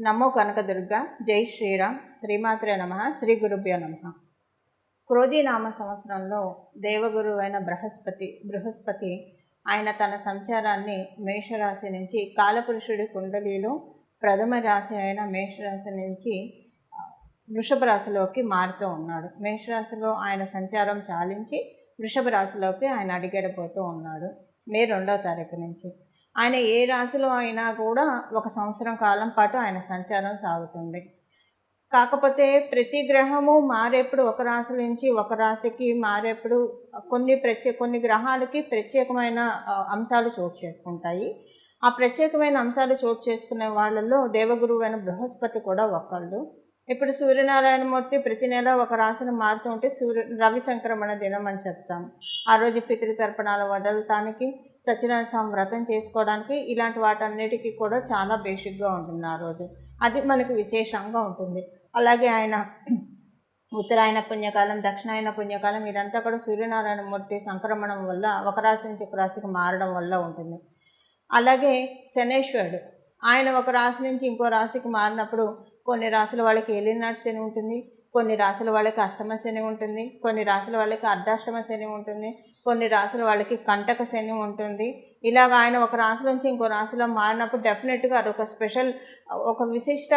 నమో కనకదుర్గ. జై శ్రీరామ్. శ్రీమాత్రే నమ. శ్రీ గురుభ్యో నమ. క్రోధీనామ సంవత్సరంలో దేవగురువు అయిన బృహస్పతి ఆయన తన సంచారాన్ని మేషరాశి నుంచి కాలపురుషుడి కుండలిలో ప్రథమ రాశి అయిన మేషరాశి నుంచి వృషభ రాశిలోకి మారుతూ ఉన్నాడు. మేషరాశిలో ఆయన సంచారం చాలించి వృషభ రాశిలోకి ఆయన అడిగడిపోతూ ఉన్నాడు మే 2వ తారీఖు నుంచి. ఆయన ఏ రాశిలో అయినా కూడా ఒక సంవత్సరం కాలం పాటు ఆయన సంచారం సాగుతుంది. కాకపోతే ప్రతి గ్రహము మారేప్పుడు ఒక రాశి నుంచి ఒక రాశికి మారేప్పుడు కొన్ని గ్రహాలకి ప్రత్యేకమైన అంశాలు చోటు చేసుకుంటాయి. ఆ ప్రత్యేకమైన అంశాలు చోటు చేసుకునే వాళ్ళల్లో దేవగురువు అయిన బృహస్పతి కూడా ఒకళ్ళు. ఇప్పుడు సూర్యనారాయణమూర్తి ప్రతి నెల ఒక రాశిని మారుతూ ఉంటే రవి సంక్రమణ దినం అని చెప్తాం. ఆ రోజు పితృతర్పణాలు వదలటానికి, సత్యనారాయణ స్వామి వ్రతం చేసుకోవడానికి, ఇలాంటి వాటన్నిటికీ కూడా చాలా బేసిక్గా ఉంటుంది ఆ రోజు. అది మనకు విశేషంగా ఉంటుంది. అలాగే ఆయన ఉత్తరాయణ పుణ్యకాలం, దక్షిణాయన పుణ్యకాలం, ఇదంతా కూడా సూర్యనారాయణమూర్తి సంక్రమణం వల్ల ఒక రాశి నుంచి ఒక రాశికి మారడం వల్ల ఉంటుంది. అలాగే శనేశ్వరుడు ఆయన ఒక రాశి నుంచి ఇంకో రాశికి మారినప్పుడు కొన్ని రాశుల వాళ్ళకి ఏలినాటి శని ఉంటుంది, కొన్ని రాశుల వాళ్ళకి అష్టమ శని ఉంటుంది, కొన్ని రాశుల వాళ్ళకి అర్ధాష్టమ శని ఉంటుంది, కొన్ని రాశుల వాళ్ళకి కంటక శని ఉంటుంది. ఇలాగ ఆయన ఒక రాశి నుంచి ఇంకో రాశిలో మారినప్పుడు డెఫినెట్గా అదొక స్పెషల్, ఒక విశిష్ట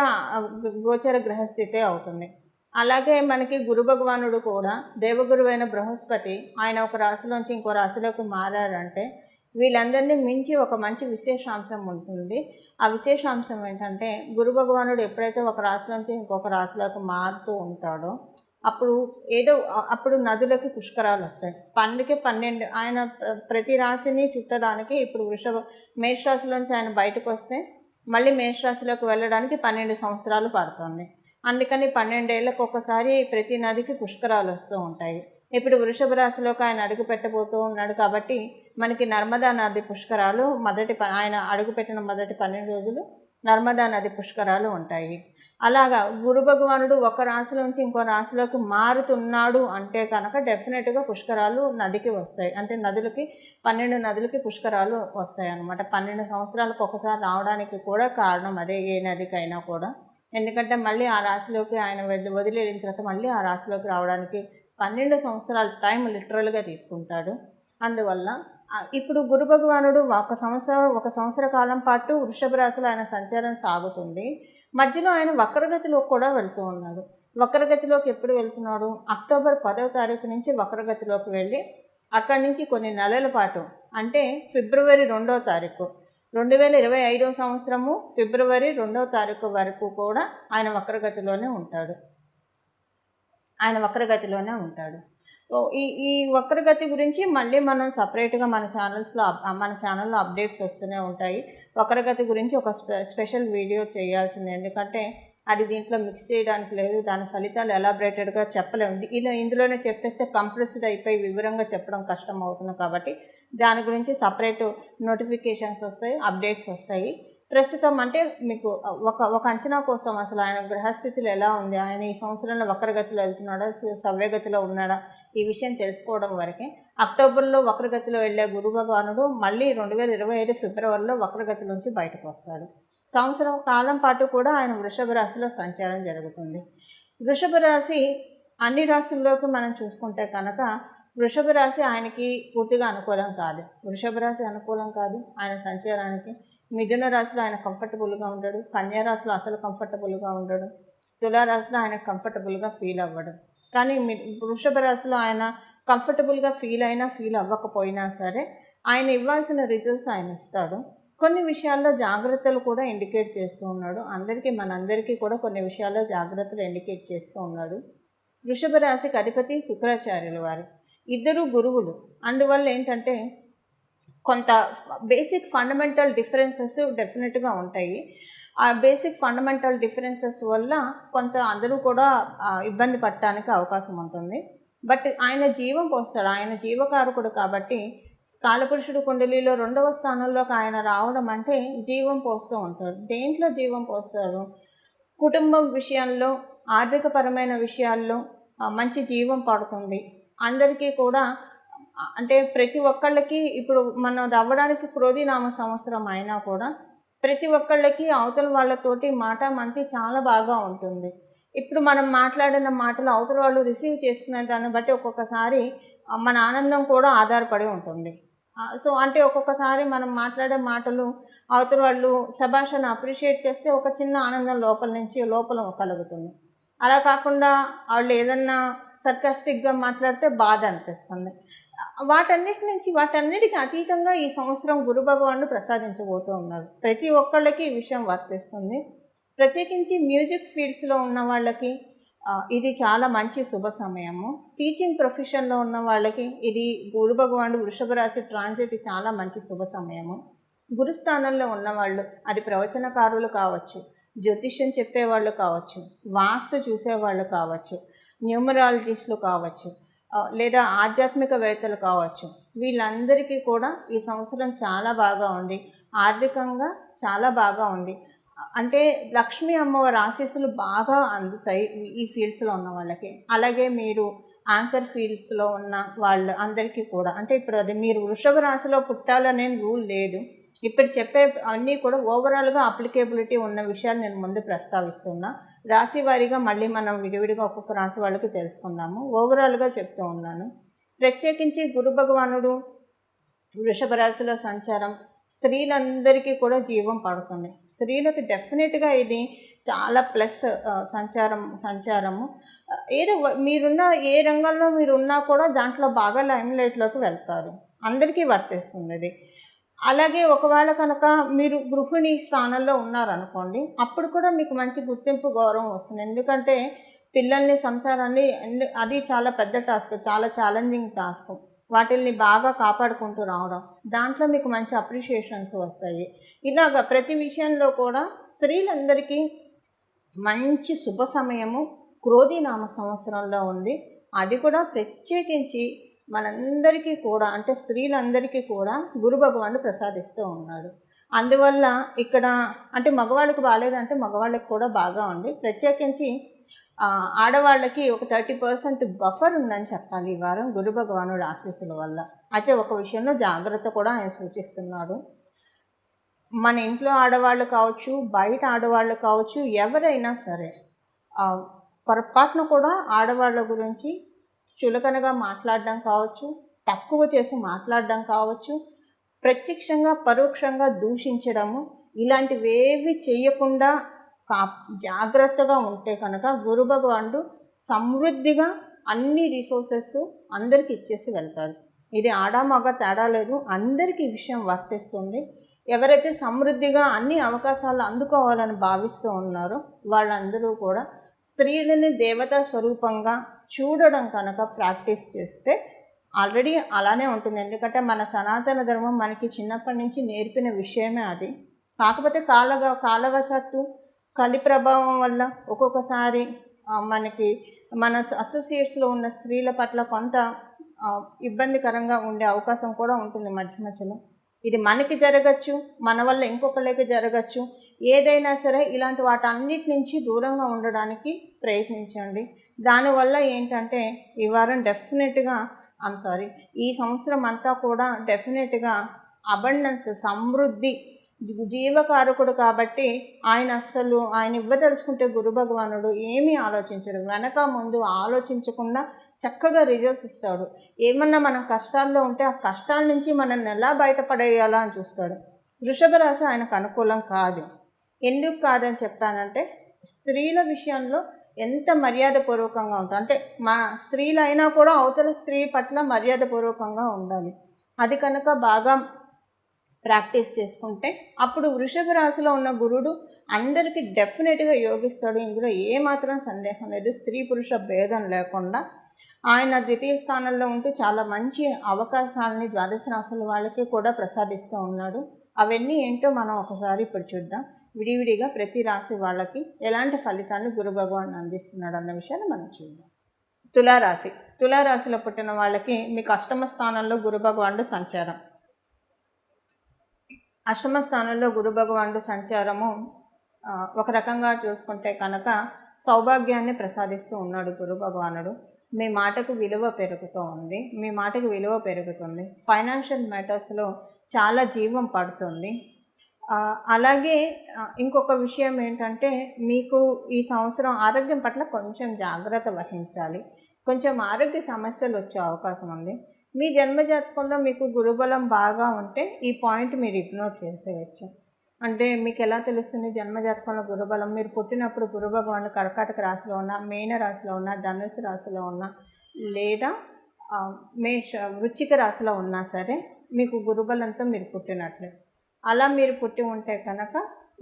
గోచర గ్రహస్థితే అవుతుంది. అలాగే మనకి గురు భగవానుడు కూడా దేవగురువైన బృహస్పతి ఆయన ఒక రాశిలోంచి ఇంకో రాశిలోకి మారారంటే వీళ్ళందరినీ మించి ఒక మంచి విశేషాంశం ఉంటుంది. ఆ విశేషాంశం ఏంటంటే గురు భగవానుడు ఎప్పుడైతే ఒక రాశిలోంచి ఇంకొక రాశిలోకి మారుతూ ఉంటాడో అప్పుడు నదులకి పుష్కరాలు వస్తాయి. 12 ఆయన ప్రతి రాశిని చుట్టడానికి ఇప్పుడు మేషరాశిలోంచి ఆయన బయటకు వస్తే మళ్ళీ మేషరాశిలోకి వెళ్ళడానికి 12 సంవత్సరాలు పడుతుంది. అందుకని 12 ఏళ్ళకు ఒకసారి ప్రతి నదికి పుష్కరాలు వస్తూ ఉంటాయి. ఇప్పుడు వృషభ రాశిలోకి ఆయన అడుగు పెట్టబోతూ ఉన్నాడు కాబట్టి మనకి నర్మదా నది పుష్కరాలు ఆయన అడుగుపెట్టిన మొదటి 12 రోజులు నర్మదా నది పుష్కరాలు ఉంటాయి. అలాగా గురు భగవానుడు ఒక రాశిలోంచి ఇంకో రాశిలోకి మారుతున్నాడు అంటే కనుక డెఫినెట్గా పుష్కరాలు నదికి వస్తాయి. అంటే 12 నదులకి పుష్కరాలు వస్తాయి అన్నమాట. 12 సంవత్సరాలకు ఒకసారి రావడానికి కూడా కారణం అదే, ఏ నదికైనా కూడా. ఎందుకంటే మళ్ళీ ఆ రాశిలోకి ఆయన వదిలేసిన తర్వాత మళ్ళీ ఆ రాశిలోకి రావడానికి 12 సంవత్సరాల టైం లిటరల్గా తీసుకుంటాడు. అందువల్ల ఇప్పుడు గురు భగవానుడు ఒక సంవత్సర కాలం పాటు వృషభ రాశిలో ఆయన సంచారం సాగుతుంది. మధ్యలో ఆయన వక్రగతిలోకి కూడా వెళ్తూ ఉన్నాడు. వక్రగతిలోకి ఎప్పుడు వెళ్తున్నాడు? అక్టోబర్ 10వ తారీఖు నుంచి వక్రగతిలోకి వెళ్ళి అక్కడి నుంచి కొన్ని నెలల పాటు అంటే ఫిబ్రవరి 2వ తారీఖు 2025వ సంవత్సరము ఫిబ్రవరి 2వ తారీఖు వరకు కూడా ఆయన వక్రగతిలోనే ఉంటాడు. సో ఈ వక్రగతి గురించి మళ్ళీ మనం సపరేట్గా మన ఛానల్లో అప్డేట్స్ వస్తూనే ఉంటాయి. వక్రగతి గురించి ఒక స్పెషల్ వీడియో చేయాల్సింది, ఎందుకంటే అది దీంట్లో మిక్స్ చేయడానికి లేదు. దాని ఫలితాలు ఎలాబరేటెడ్గా చెప్పలేము. ఇందులోనే చెప్పేస్తే కంప్రెస్డ్ అయిపోయి వివరంగా చెప్పడం కష్టం అవుతుంది. కాబట్టి దాని గురించి సపరేట్ నోటిఫికేషన్స్ వస్తాయి, అప్డేట్స్ వస్తాయి. ప్రస్తుతం అంటే మీకు ఒక అంచనా కోసం అసలు ఆయన గ్రహస్థితులు ఎలా ఉంది, ఆయన ఈ సంవత్సరంలో వక్రగతిలో వెళ్తున్నాడా, సవ్యగతిలో ఉన్నాడా, ఈ విషయం తెలుసుకోవడం వరకే. అక్టోబర్లో వక్రగతిలో వెళ్ళే గురు భగవానుడు మళ్ళీ 2025 ఫిబ్రవరిలో వక్రగతి నుంచి బయటకు వస్తాడు. సంవత్సరం కాలం పాటు కూడా ఆయన వృషభ రాశిలో సంచారం జరుగుతుంది. వృషభ రాశి అన్ని రాశుల్లోకి మనం చూసుకుంటే కనుక వృషభ రాశి ఆయనకి పూర్తిగా అనుకూలం కాదు. వృషభ రాశి అనుకూలం కాదు ఆయన సంచారానికి. మిథున రాశిలో ఆయన కంఫర్టబుల్గా ఉండడు, కన్యా రాశిలో అసలు కంఫర్టబుల్గా ఉండడు, తులారాశిలో ఆయన కంఫర్టబుల్గా ఫీల్ అవ్వడు. కానీ వృషభ రాశిలో ఆయన కంఫర్టబుల్గా ఫీల్ అవ్వకపోయినా సరే ఆయన ఇవ్వాల్సిన రిజల్ట్స్ ఆయన ఇస్తాడు. కొన్ని విషయాల్లో జాగ్రత్తలు కూడా ఇండికేట్ చేస్తూ ఉన్నాడు. మనందరికీ కూడా కొన్ని విషయాల్లో జాగ్రత్తలు ఇండికేట్ చేస్తూ ఉన్నాడు. వృషభ రాశికి అధిపతి శుక్రాచార్యుల వారు, ఇద్దరు గురువులు. అందువల్ల ఏంటంటే కొంత బేసిక్ ఫండమెంటల్ డిఫరెన్సెస్ డెఫినెట్గా ఉంటాయి. ఆ బేసిక్ ఫండమెంటల్ డిఫరెన్సెస్ వల్ల కొంత అందరూ కూడా ఇబ్బంది పడటానికి అవకాశం ఉంటుంది. బట్ ఆయన జీవం పోస్తాడు, ఆయన జీవకారకుడు కాబట్టి కాలపురుషుడు కుండలిలో 2వ స్థానంలోకి ఆయన రావడం అంటే జీవం పోస్తూ ఉంటాడు. దేంట్లో జీవం పోస్తాడు? కుటుంబం విషయాల్లో, ఆర్థికపరమైన విషయాల్లో మంచి జీవం పడుతుంది. అందరికీ కూడా అంటే ప్రతి ఒక్కళ్ళకి ఇప్పుడు మనం అవ్వడానికి క్రోధీనామ సంవత్సరం అయినా కూడా ప్రతి ఒక్కళ్ళకి అవతల వాళ్ళతోటి మంతి చాలా బాగా ఉంటుంది. ఇప్పుడు మనం మాట్లాడిన మాటలు అవతల వాళ్ళు రిసీవ్ చేసుకునే దాన్ని బట్టి ఒక్కొక్కసారి మన ఆనందం కూడా ఆధారపడి ఉంటుంది. సో అంటే ఒక్కొక్కసారి మనం మాట్లాడే మాటలు అవతల వాళ్ళు శభాషను అప్రిషియేట్ చేస్తే ఒక చిన్న ఆనందం లోపల కలుగుతుంది. అలా కాకుండా వాళ్ళు ఏదన్నా సర్కాస్టిక్గా మాట్లాడితే బాధ అనిపిస్తుంది. వాటన్నిటికి అతీతంగా ఈ సంవత్సరం గురు భగవానుడు ప్రసాదించబోతూ ఉన్నారు. ప్రతి ఒక్కళ్ళకి ఈ విషయం వర్తిస్తుంది. ప్రత్యేకించి మ్యూజిక్ ఫీల్డ్స్లో ఉన్న వాళ్ళకి ఇది చాలా మంచి శుభ సమయము. టీచింగ్ ప్రొఫెషన్లో ఉన్న వాళ్ళకి ఇది గురు భగవానుడు వృషభ రాశి ట్రాన్సిట్ చాలా మంచి శుభ సమయము. గురుస్థానంలో ఉన్నవాళ్ళు, అది ప్రవచనకారులు కావచ్చు, జ్యోతిష్యం చెప్పేవాళ్ళు కావచ్చు, వాస్తు చూసేవాళ్ళు కావచ్చు, న్యూమరాలజిస్టులు కావచ్చు, లేదా ఆధ్యాత్మికవేత్తలు కావచ్చు, వీళ్ళందరికీ కూడా ఈ సంవత్సరం చాలా బాగా ఉంది. ఆర్థికంగా చాలా బాగా ఉంది. అంటే లక్ష్మీ అమ్మవారి ఆశీస్సులు బాగా అందుతాయి ఈ ఫీల్డ్స్లో ఉన్న వాళ్ళకి. అలాగే మీరు యాంకర్ ఫీల్డ్స్లో ఉన్న వాళ్ళు అందరికీ కూడా, అంటే ఇప్పుడు అది మీరు వృషభ రాశిలో పుట్టాలనే రూల్ లేదు. ఇప్పుడు చెప్పే అన్నీ కూడా ఓవరాల్గా అప్లికేబిలిటీ ఉన్న విషయాలు నేను ముందు ప్రస్తావిస్తున్నా. రాశి వారీగా మళ్ళీ మనం విడివిడిగా ఒక్కొక్క రాశి వాళ్ళకి తెలుసుకుందాము. ఓవరాల్గా చెప్తూ ఉన్నాను. ప్రత్యేకించి గురు భగవానుడు వృషభ రాశిలో సంచారం స్త్రీలందరికీ కూడా జీవం పడుతుంది. స్త్రీలకు డెఫినెట్గా ఇది చాలా ప్లస్ సంచారము. ఏదో మీరున్న ఏ రంగంలో మీరున్నా కూడా దాంట్లో బాగా లైమ్లైట్లోకి వెళ్తారు. అందరికీ వర్తిస్తుంది ఇది. అలాగే ఒకవేళ కనుక మీరు గృహిణి స్థానంలో ఉన్నారనుకోండి, అప్పుడు కూడా మీకు మంచి గుర్తింపు, గౌరవం వస్తుంది. ఎందుకంటే పిల్లల్ని, సంసారాన్ని, అది చాలా పెద్ద టాస్క్, చాలా ఛాలెంజింగ్ టాస్క్. వాటిల్ని బాగా కాపాడుకుంటూ రావడం, దాంట్లో మీకు మంచి అప్రిషియేషన్స్ వస్తాయి. ఇలాగ ప్రతి విషయంలో కూడా స్త్రీలందరికీ మంచి శుభ సమయము క్రోధినామ సంవత్సరంలో ఉంది. అది కూడా ప్రత్యేకించి మనందరికీ కూడా, అంటే స్త్రీలందరికీ కూడా గురు భగవానుడు ప్రసాదిస్తూ ఉన్నాడు. అందువల్ల ఇక్కడ అంటే మగవాళ్ళకి బాగాలేదంటే మగవాళ్ళకి కూడా బాగా ఉంది. ప్రత్యేకించి ఆడవాళ్ళకి ఒక 30% బఫర్ ఉందని చెప్పాలి ఈ వారం గురు భగవానుడు ఆశీస్సుల వల్ల. అయితే ఒక విషయంలో జాగ్రత్త కూడా ఆయన సూచిస్తున్నాడు. మన ఇంట్లో ఆడవాళ్ళు కావచ్చు, బయట ఆడవాళ్ళు కావచ్చు, ఎవరైనా సరే పొరపాటున కూడా ఆడవాళ్ళ గురించి చులకనగా మాట్లాడడం కావచ్చు, తక్కువ చేసి మాట్లాడడం కావచ్చు, ప్రత్యక్షంగా పరోక్షంగా దూషించడము, ఇలాంటివేవి చేయకుండా జాగ్రత్తగా ఉంటే కనుక గురు భగవానుడు సమృద్ధిగా అన్ని రిసోర్సెస్ అందరికి ఇచ్చేసి వెళ్తాడు. ఇది ఆడ మగ తేడా లేదు, అందరికీ ఈ విషయం వర్తిస్తుంది. ఎవరైతే సమృద్ధిగా అన్ని అవకాశాలు అందుకోవాలని భావిస్తూ ఉన్నారో వాళ్ళందరూ కూడా స్త్రీలని దేవతా స్వరూపంగా చూడడం కనుక ప్రాక్టీస్ చేస్తే ఆల్రెడీ అలానే ఉంటుంది. ఎందుకంటే మన సనాతన ధర్మం మనకి చిన్నప్పటి నుంచి నేర్పిన విషయమే అది. కాకపోతే కాలవశత్తు, కలి ప్రభావం వల్ల ఒక్కొక్కసారి మనకి మన అసోసియేట్స్లో ఉన్న స్త్రీల పట్ల కొంత ఇబ్బందికరంగా ఉండే అవకాశం కూడా ఉంటుంది మధ్యలో. ఇది మనకి జరగచ్చు, మన వల్ల ఇంకొకళ్ళకి జరగచ్చు. ఏదైనా సరే ఇలాంటి వాటన్నిటి నుంచి దూరంగా ఉండడానికి ప్రయత్నించండి. దానివల్ల ఏంటంటే ఈ వారం డెఫినెట్గా ఈ సంవత్సరం అంతా కూడా డెఫినెట్గా అబండెన్స్, సమృద్ధి, జీవకారకుడు కాబట్టి ఆయన ఇవ్వదలుచుకుంటే గురు భగవానుడు ఏమీ ఆలోచించడు. వెనక ముందు ఆలోచించకుండా చక్కగా రిజల్ట్స్ ఇస్తాడు. ఏమన్నా మనం కష్టాల్లో ఉంటే ఆ కష్టాల నుంచి మనల్ని ఎలా బయటపడేయాలా అని చూస్తాడు. వృషభ రాశి ఆయనకు అనుకూలం కాదు. ఎందుకు కాదని చెప్పానంటే స్త్రీల విషయంలో ఎంత మర్యాదపూర్వకంగా ఉంటుంది, అంటే మా స్త్రీలు అయినా కూడా అవతల స్త్రీ పట్ల మర్యాదపూర్వకంగా ఉండాలి. అది కనుక బాగా ప్రాక్టీస్ చేసుకుంటే అప్పుడు వృషభ రాశిలో ఉన్న గురుడు అందరికీ డెఫినెట్గా యోగిస్తాడు. ఇందులో ఏమాత్రం సందేహం లేదు. స్త్రీ పురుష భేదం లేకుండా ఆయన ద్వితీయ స్థానంలో ఉంటూ చాలా మంచి అవకాశాలని ద్వాదశ రాశుల వాళ్ళకి కూడా ప్రసాదిస్తూ ఉన్నాడు. అవన్నీ ఏంటో మనం ఒకసారి ఇప్పుడు చూద్దాం. విడివిడిగా ప్రతి రాశి వాళ్ళకి ఎలాంటి ఫలితాన్ని గురు భగవాన్ అందిస్తున్నాడు అన్న విషయాన్ని మనం చూద్దాం. తులారాశిలో పుట్టిన వాళ్ళకి మీకు అష్టమ స్థానంలో గురు భగవానుడు సంచారం. అష్టమ స్థానంలో గురు భగవానుడు సంచారము ఒక రకంగా చూసుకుంటే కనుక సౌభాగ్యాన్ని ప్రసాదిస్తూ ఉన్నాడు గురు భగవానుడు. మీ మాటకు విలువ పెరుగుతుంది. ఫైనాన్షియల్ మ్యాటర్స్లో చాలా జీవం పడుతుంది. అలాగే ఇంకొక విషయం ఏంటంటే, మీకు ఈ సంవత్సరం ఆరోగ్యం పట్ల కొంచెం జాగ్రత్త వహించాలి. కొంచెం ఆరోగ్య సమస్యలు వచ్చే అవకాశం ఉంది. మీ జన్మజాతకంలో మీకు గురుబలం బాగా ఉంటే ఈ పాయింట్ మీరు ఇగ్నోర్ చేసేయచ్చు. అంటే మీకు ఎలా తెలుస్తుంది జన్మజాతకంలో గురుబలం? మీరు పుట్టినప్పుడు గురు భగవానుడు కర్కాటక రాశిలో ఉన్న, మీన రాశిలో ఉన్న, ధనుసు రాశిలో ఉన్న, లేదా వృశ్చిక రాశిలో ఉన్నా సరే మీకు గురుబలంతో మీరు పుట్టినట్లే. అలా మీరు పుట్టి ఉంటే కనుక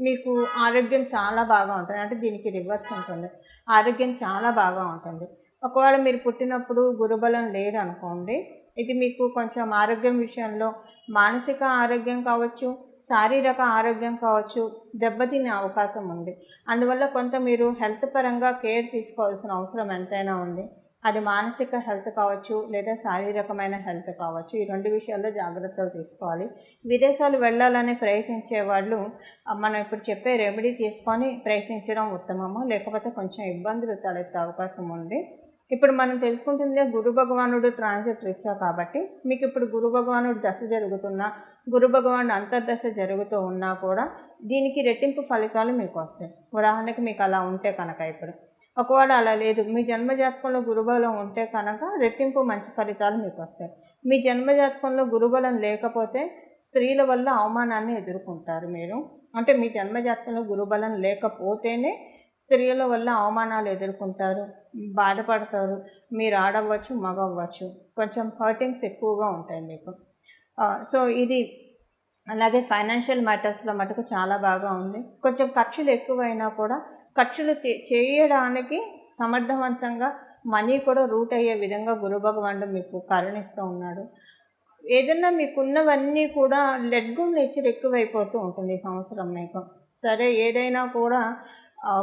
మీకు ఆరోగ్యం చాలా బాగా ఉంటుంది. అంటే దీనికి రివర్స్ ఉంటుంది, ఆరోగ్యం చాలా బాగా ఉంటుంది. ఒకవేళ మీరు పుట్టినప్పుడు గురుబలం లేదనుకోండి, ఇది మీకు కొంచెం ఆరోగ్యం విషయంలో మానసిక ఆరోగ్యం కావచ్చు, శారీరక ఆరోగ్యం కావచ్చు, దెబ్బతినే అవకాశం ఉంది. అందువల్ల కొంత మీరు హెల్త్ పరంగా కేర్ తీసుకోవాల్సిన అవసరం ఎంతైనా ఉంది. అది మానసిక హెల్త్ కావచ్చు, లేదా శారీరకమైన హెల్త్ కావచ్చు. ఈ రెండు విషయాల్లో జాగ్రత్తలు తీసుకోవాలి. విదేశాలు వెళ్ళాలని ప్రయత్నించే వాళ్ళు మనం ఇప్పుడు చెప్పే రెమెడీ తీసుకొని ప్రయత్నించడం ఉత్తమము. లేకపోతే కొంచెం ఇబ్బందులు తలెత్తే అవకాశం ఉంది. ఇప్పుడు మనం తెలుసుకుంటుందే గురు భగవానుడు ట్రాన్సిట్ రీత్యా కాబట్టి, మీకు ఇప్పుడు గురు భగవానుడు దశ జరుగుతున్నా, గురు భగవానుడు అంతర్దశ జరుగుతూ ఉన్నా కూడా దీనికి రెట్టింపు ఫలితాలు మీకు వస్తాయి. ఉదాహరణకి మీకు అలా ఉంటే కనుక, ఇప్పుడు ఒకవేళ అలా లేదు, మీ జన్మజాతకంలో గురుబలం ఉంటే కనుక రెట్టింపు మంచి ఫలితాలు మీకు వస్తాయి. మీ జన్మజాతకంలో గురుబలం లేకపోతే స్త్రీల వల్ల అవమానాన్ని ఎదుర్కొంటారు మీరు. అంటే మీ జన్మజాతకంలో గురుబలం లేకపోతేనే స్త్రీల వల్ల అవమానాలు ఎదుర్కొంటారు, బాధపడతారు. మీరు ఆడవచ్చు, మగవచ్చు, కొంచెం హర్టింగ్స్ ఎక్కువగా ఉంటాయి మీకు. సో ఇది అలాగే ఫైనాన్షియల్ మ్యాటర్స్లో మటుకు చాలా బాగా ఉంది. కొంచెం ఖర్చులు ఎక్కువైనా కూడా ఖర్చులు చేయడానికి సమర్థవంతంగా మనీ కూడా రూట్ అయ్యే విధంగా గురు భగవానుడు మీకు కరుణిస్తూ ఉన్నాడు. ఏదన్నా మీకున్నవన్నీ కూడా లెట్ గో నేచర్ ఎక్కువైపోతూ ఉంటుంది ఈ సంవత్సరం మీకు. సరే, ఏదైనా కూడా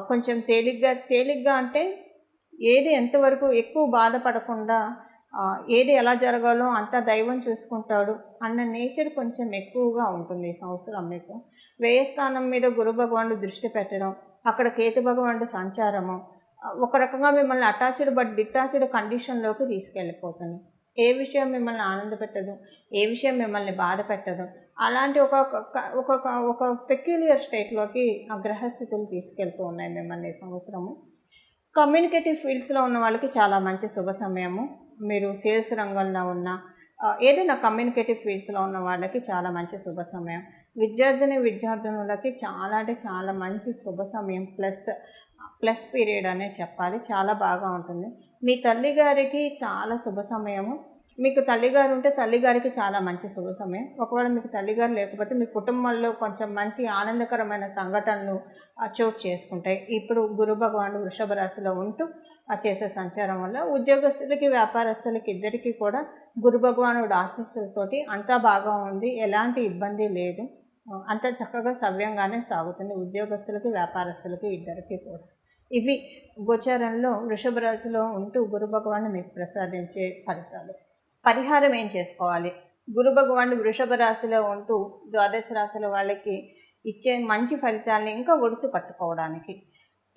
కొంచెం తేలిగ్గా అంటే ఏది ఎంతవరకు ఎక్కువ బాధపడకుండా ఏది ఎలా జరగాలో అంతా దైవం చూసుకుంటాడు అన్న నేచర్ కొంచెం ఎక్కువగా ఉంటుంది ఈ సంవత్సరం మీకు. వ్యయస్థానం మీద గురు భగవానుడు దృష్టి పెట్టడం, అక్కడ కేతు భగవానుడు సంచారము ఒక రకంగా మిమ్మల్ని అటాచ్డ్ బట్ డిటాచ్డ్ కండిషన్లోకి తీసుకెళ్ళిపోతుంది. ఏ విషయం మిమ్మల్ని ఆనంద పెట్టదు, ఏ విషయం మిమ్మల్ని బాధ పెట్టదు, అలాంటి ఒక పెక్యులియర్ స్టేట్లోకి ఆ గ్రహస్థితులు తీసుకెళ్తూ ఉన్నాయి మిమ్మల్ని ఈ సంవత్సరము. కమ్యూనికేటివ్ ఫీల్డ్స్లో ఉన్న వాళ్ళకి చాలా మంచి శుభ సమయము. మీరు సేల్స్ రంగంలో ఉన్న ఏదైనా కమ్యూనికేటివ్ ఫీల్డ్స్లో ఉన్న వాళ్ళకి చాలా మంచి శుభ సమయం. విద్యార్థినులకి చాలా అంటే చాలా మంచి శుభ సమయం, ప్లస్ పీరియడ్ అనే చెప్పాలి. చాలా బాగా ఉంటుంది. మీ తల్లిగారికి చాలా శుభ సమయము. మీకు తల్లిగారు ఉంటే తల్లిగారికి చాలా మంచి శుభ సమయం. ఒకవేళ మీకు తల్లిగారు లేకపోతే మీ కుటుంబంలో కొంచెం మంచి ఆనందకరమైన సంఘటనలు చోటు చేసుకుంటాయి. ఇప్పుడు గురు భగవానుడు వృషభ రాశిలో ఉంటూ చేసే సంచారం వల్ల ఉద్యోగస్తులకి, వ్యాపారస్తులకి ఇద్దరికీ కూడా గురు భగవానుడు ఆశీస్సులతోటి అంతా బాగా ఉంది, ఎలాంటి ఇబ్బంది లేదు, అంత చక్కగా సవ్యంగానే సాగుతుంది ఉద్యోగస్తులకి, వ్యాపారస్తులకి ఇద్దరికీ కూడా. ఇవి గోచారంలో వృషభ రాశిలో ఉంటూ గురు భగవానుడు మీకు ప్రసాదించే ఫలితాలు. పరిహారం ఏం చేసుకోవాలి? గురు భగవానుడు వృషభ రాశిలో ఉంటూ ద్వాదశ రాశుల వాళ్ళకి ఇచ్చే మంచి ఫలితాలని ఇంకా ఒడిసి పట్టుకోవడానికి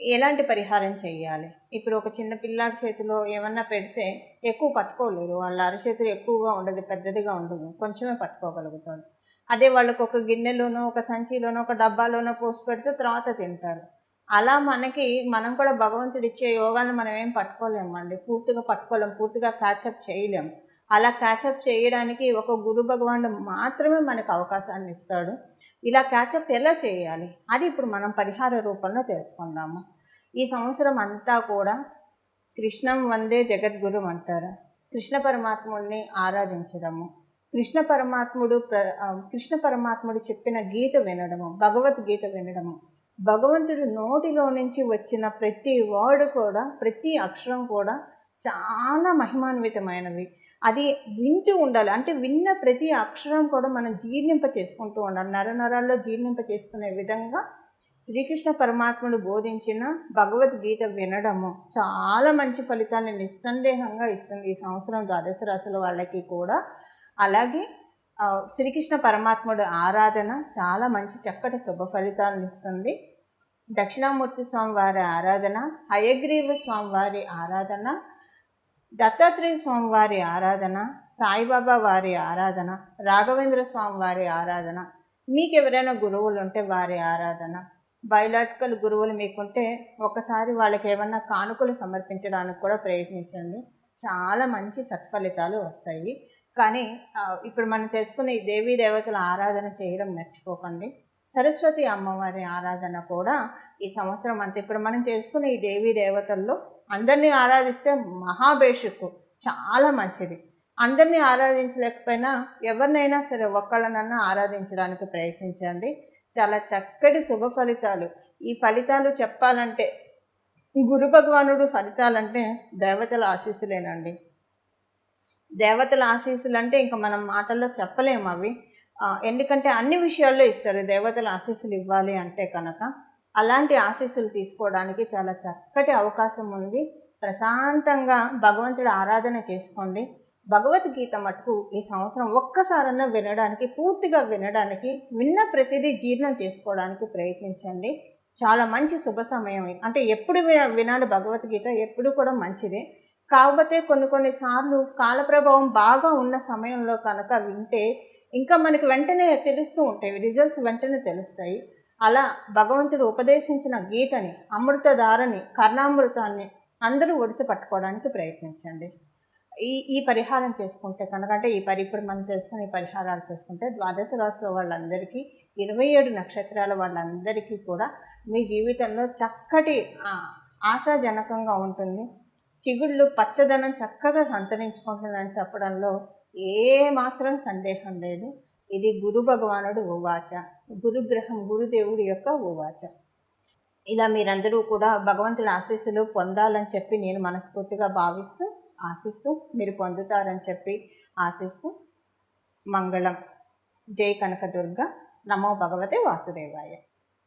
ఎలాంటి పరిహారం చేయాలి? ఇప్పుడు ఒక చిన్న పిల్లాడి చేతిలో ఏమన్నా పెడితే ఎక్కువ పట్టుకోలేరు, వాళ్ళ అరచేతులు ఎక్కువగా ఉండదు, పెద్దదిగా ఉండదు, కొంచెమే పట్టుకోగలుగుతారు. అదే వాళ్ళకు ఒక గిన్నెలోనో, ఒక సంచిలోనో, ఒక డబ్బాలోనో పోసి పెడితే తర్వాత తింటారు. అలా మనం కూడా భగవంతుడు ఇచ్చే యోగాన్ని మనం ఏం పట్టుకోలేమండి, పూర్తిగా పట్టుకోలేము, పూర్తిగా క్యాచప్ చేయలేము. అలా క్యాచప్ చేయడానికి ఒక గురు భగవానుడు మాత్రమే మనకు అవకాశాన్ని ఇస్తాడు. ఇలా క్యాచప్ ఎలా చేయాలి అది ఇప్పుడు మనం పరిహార రూపంలో తెలుసుకుందాము. ఈ సంవత్సరం అంతా కూడా కృష్ణం వందే జగద్గురు అంటారు. కృష్ణ పరమాత్ముడిని ఆరాధించడము, కృష్ణ పరమాత్ముడు చెప్పిన గీత వినడము, భగవద్గీత వినడము, భగవంతుడి నోటిలో నుంచి వచ్చిన ప్రతి వర్డ్ కూడా, ప్రతి అక్షరం కూడా చాలా మహిమాన్వితమైనవి. అది వింటూ ఉండాలి. అంటే విన్న ప్రతి అక్షరం కూడా మనం జీర్ణింప చేసుకుంటూ ఉండాలి. నరాల్లో జీర్ణింప చేసుకునే విధంగా శ్రీకృష్ణ పరమాత్ముడు బోధించిన భగవద్గీత వినడము చాలా మంచి ఫలితాన్ని నిస్సందేహంగా ఇస్తుంది ఈ సంవత్సరం ద్వాదశ రాశుల వాళ్ళకి కూడా. అలాగే శ్రీకృష్ణ పరమాత్ముడు ఆరాధన చాలా మంచి చక్కటి శుభ ఫలితాలను ఇస్తుంది. దక్షిణామూర్తి స్వామి వారి ఆరాధన, హయగ్రీవ స్వామి వారి ఆరాధన, దత్తాత్రేయ స్వామి వారి ఆరాధన, సాయిబాబా వారి ఆరాధన, రాఘవేంద్ర స్వామి వారి ఆరాధన మీకు ఎవరైనా గురువులు ఉంటే వారి ఆరాధన, బయలాజికల్ గురువులు మీకుంటే ఒకసారి వాళ్ళకి ఏమన్నా కానుకలు సమర్పించడానికి కూడా ప్రయత్నించండి. చాలా మంచి సత్ఫలితాలు వస్తాయి. కానీ ఇప్పుడు మనం తెలుసుకున్న ఈ దేవీ దేవతల ఆరాధన చేయడం మర్చిపోకండి. సరస్వతి అమ్మవారి ఆరాధన కూడా ఈ సంవత్సరం అంతా ఇప్పుడు మనం తెలుసుకున్న ఈ దేవీ దేవతల్లో అందరినీ ఆరాధిస్తే మహాభేషుకు చాలా మంచిది. అందరినీ ఆరాధించలేకపోయినా ఎవరినైనా సరే ఒక్కళ్ళనన్నా ఆరాధించడానికి ప్రయత్నించండి. చాలా చక్కటి శుభ ఫలితాలు. ఈ ఫలితాలు చెప్పాలంటే గురు భగవానుడు ఫలితాలంటే దేవతల ఆశీస్సులేనండి. దేవతల ఆశీస్సులు అంటే ఇంకా మనం మాటల్లో చెప్పలేము అవి. ఎందుకంటే అన్ని విషయాల్లో ఇస్తారు దేవతల ఆశీస్సులు ఇవ్వాలి అంటే కనుక. అలాంటి ఆశీస్సులు తీసుకోవడానికి చాలా చక్కటి అవకాశం ఉంది. ప్రశాంతంగా భగవంతుడి ఆరాధన చేసుకోండి. భగవద్గీత మటుకు ఈ సంవత్సరం ఒక్కసారన్నా వినడానికి, పూర్తిగా వినడానికి, విన్న ప్రతిదీ జీర్ణం చేసుకోవడానికి ప్రయత్నించండి. చాలా మంచి శుభ సమయం. అంటే ఎప్పుడు వినాలి భగవద్గీత, ఎప్పుడు కూడా మంచిదే. కాకపోతే కొన్ని సార్లు కాలప్రభావం బాగా ఉన్న సమయంలో కనుక వింటే ఇంకా మనకి వెంటనే తెలుస్తూ ఉంటాయి, రిజల్ట్స్ వెంటనే తెలుస్తాయి. అలా భగవంతుడు ఉపదేశించిన గీతని, అమృతధారని, కర్ణామృతాన్ని అందరూ ఒడిసి పట్టుకోవడానికి ప్రయత్నించండి. ఈ పరిహారం చేసుకుంటే కనుక, అంటే ఇప్పుడు మనం తెలుసుకుని ఈ పరిహారాలు చేసుకుంటే ద్వాదశ రాశుల వాళ్ళందరికీ, 27 నక్షత్రాల వాళ్ళందరికీ కూడా మీ జీవితంలో చక్కటి ఆశాజనకంగా ఉంటుంది. చిగుళ్ళు పచ్చదనం చక్కగా సంతరించుకుంటుందని చెప్పడంలో ఏమాత్రం సందేహం లేదు. ఇది గురు భగవానుడు ఉవాచ, గురుగ్రహం గురుదేవుడి యొక్క ఉవాచ. ఇలా మీరందరూ కూడా భగవంతుడి ఆశీస్సులు పొందాలని చెప్పి నేను మనస్ఫూర్తిగా భావిస్తూ ఆశిస్తూ మీరు పొందుతారని చెప్పి ఆశిస్తూ మంగళం. జై కనకదుర్గ. నమో భగవతే వాసుదేవాయ.